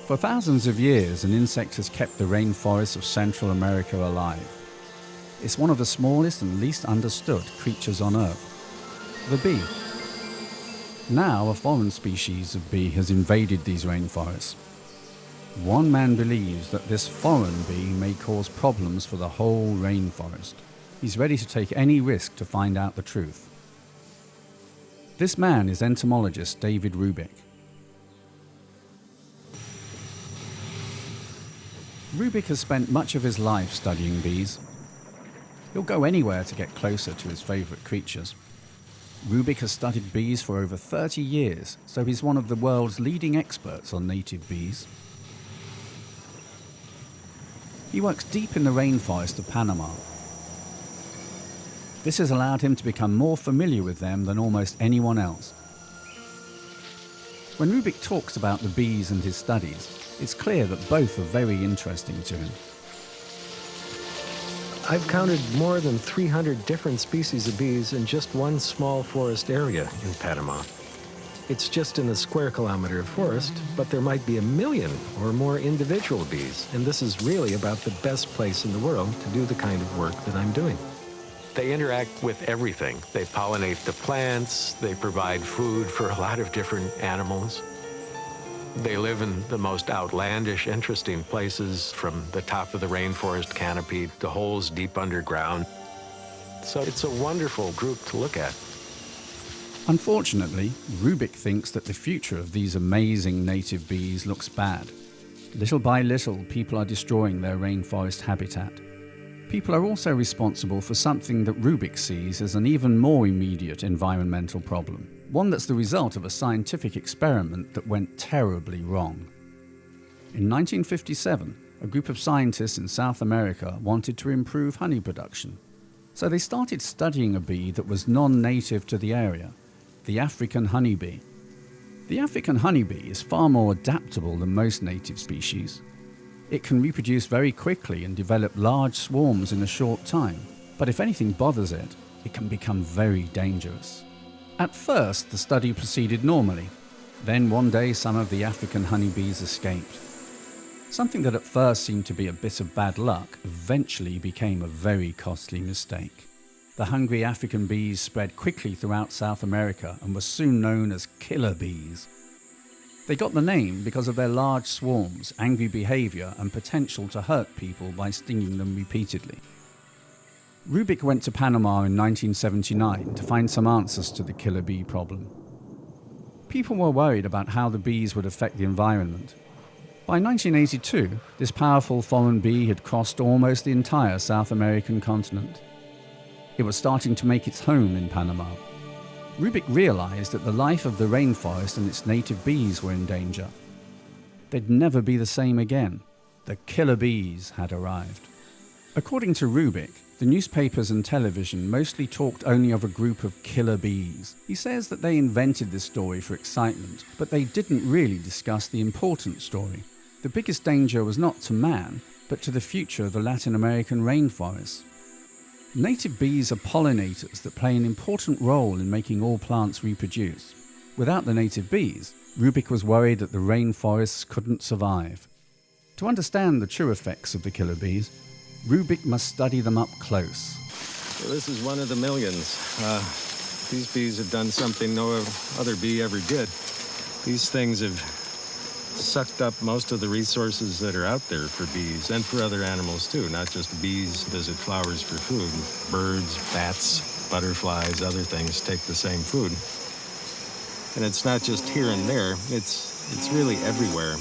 For thousands of years, an insect has kept the rainforests of Central America alive. It's one of the smallest and least understood creatures on Earth, the bee. Now, a foreign species of bee has invaded these rainforests. One man believes that this foreign bee may cause problems for the whole rainforest. He's ready to take any risk to find out the truth. This man is entomologist David Rubik. Rubik has spent much of his life studying bees. He'll go anywhere to get closer to his favourite creatures. Rubik has studied bees for over 30 years, so he's one of the world's leading experts on native bees. He works deep in the rainforest of Panama. This has allowed him to become more familiar with them than almost anyone else. When Rubik talks about the bees and his studies, it's clear that both are very interesting to him. I've counted more than 300 different species of bees in just one small forest area in Panama. It's just in a square kilometer of forest, but there might be 1 million or more individual bees, and this is really about the best place in the world to do the kind of work that I'm doing. They interact with everything. They pollinate the plants, they provide food for a lot of different animals. They live in the most outlandish, interesting places, from the top of the rainforest canopy to holes deep underground. So it's a wonderful group to look at. Unfortunately, Rubik thinks that the future of these amazing native bees looks bad. Little by little, people are destroying their rainforest habitat. People are also responsible for something that Rubik sees as an even more immediate environmental problem, one that's the result of a scientific experiment that went terribly wrong. In 1957, a group of scientists in South America wanted to improve honey production. So they started studying a bee that was non-native to the area, the African honeybee. The African honeybee is far more adaptable than most native species. It can reproduce very quickly and develop large swarms in a short time, but if anything bothers it, it can become very dangerous. At first, the study proceeded normally. Then one day, some of the African honeybees escaped. Something that at first seemed to be a bit of bad luck eventually became a very costly mistake. The hungry African bees spread quickly throughout South America and were soon known as killer bees. They got the name because of their large swarms, angry behavior, and potential to hurt people by stinging them repeatedly. Rubik went to Panama in 1979 to find some answers to the killer bee problem. People were worried about how the bees would affect the environment. By 1982, this powerful foreign bee had crossed almost the entire South American continent. It was starting to make its home in Panama. Rubik realized that the life of the rainforest and its native bees were in danger. They'd never be the same again. The killer bees had arrived. According to Rubik, the newspapers and television mostly talked only of a group of killer bees. He says that they invented this story for excitement, but they didn't really discuss the important story. The biggest danger was not to man, but to the future of the Latin American rainforests. Native bees are pollinators that play an important role in making all plants reproduce. Without the native bees, Rubik was worried that the rainforests couldn't survive. To understand the true effects of the killer bees, Rubik must study them up close. So this is one of the millions. These bees have done something no other bee ever did. These things have sucked up most of the resources that are out there for bees and for other animals too, not just bees visit flowers for food. Birds, bats, butterflies, other things take the same food. And it's not just here and there, it's really everywhere.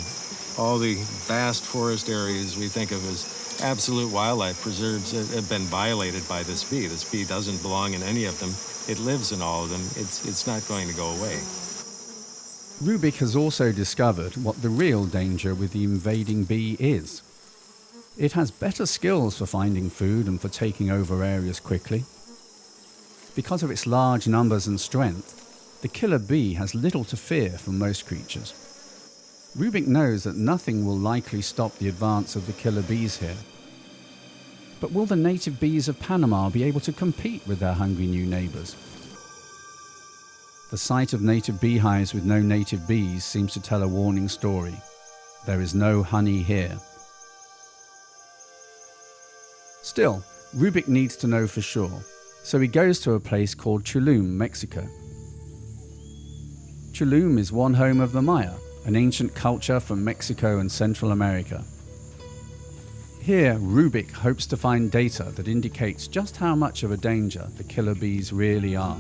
All the vast forest areas we think of as absolute wildlife preserves have been violated by this bee. This bee doesn't belong in any of them. It lives in all of them. It's not going to go away. Rubik has also discovered what the real danger with the invading bee is. It has better skills for finding food and for taking over areas quickly. Because of its large numbers and strength, the killer bee has little to fear from most creatures. Rubik knows that nothing will likely stop the advance of the killer bees here. But will the native bees of Panama be able to compete with their hungry new neighbors? The sight of native beehives with no native bees seems to tell a warning story. there is no honey here. Still, Rubik needs to know for sure, so he goes to a place called Tulum, Mexico. Tulum is one home of the Maya, an ancient culture from Mexico and Central America. Here, Rubik hopes to find data that indicates just how much of a danger the killer bees really are.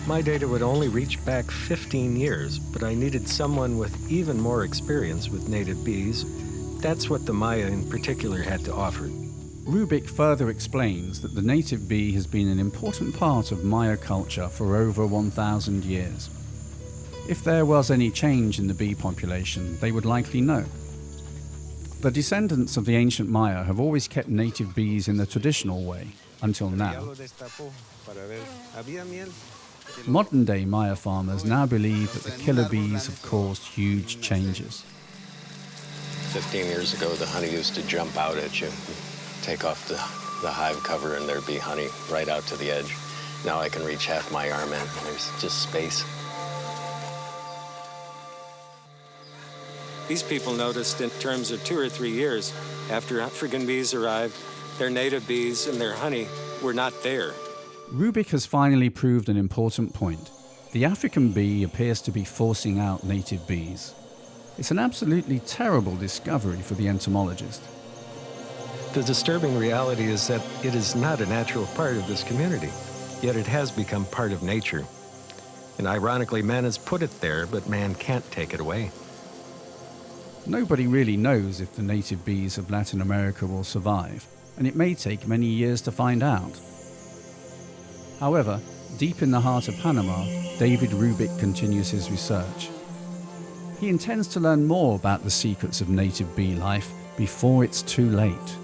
My data would only reach back 15 years, but I needed someone with even more experience with native bees. That's what the Maya in particular had to offer. Rubik further explains that the native bee has been an important part of Maya culture for over 1,000 years. If there was any change in the bee population, they would likely know. The descendants of the ancient Maya have always kept native bees in the traditional way, until now. Modern-day Maya farmers now believe that the killer bees have caused huge changes. 15 years ago, the honey used to jump out at you, take off the hive cover, and there'd be honey right out to the edge. Now I can reach half my arm in, and there's just space. These people noticed in terms of 2 or 3 years after African bees arrived, their native bees and their honey were not there. Rubik has finally proved an important point. The African bee appears to be forcing out native bees. It's an absolutely terrible discovery for the entomologist. The disturbing reality is that it is not a natural part of this community, yet it has become part of nature. And ironically, man has put it there, but man can't take it away. Nobody really knows if the native bees of Latin America will survive, and it may take many years to find out. However, deep in the heart of Panama, David Rubik continues his research. He intends to learn more about the secrets of native bee life before it's too late.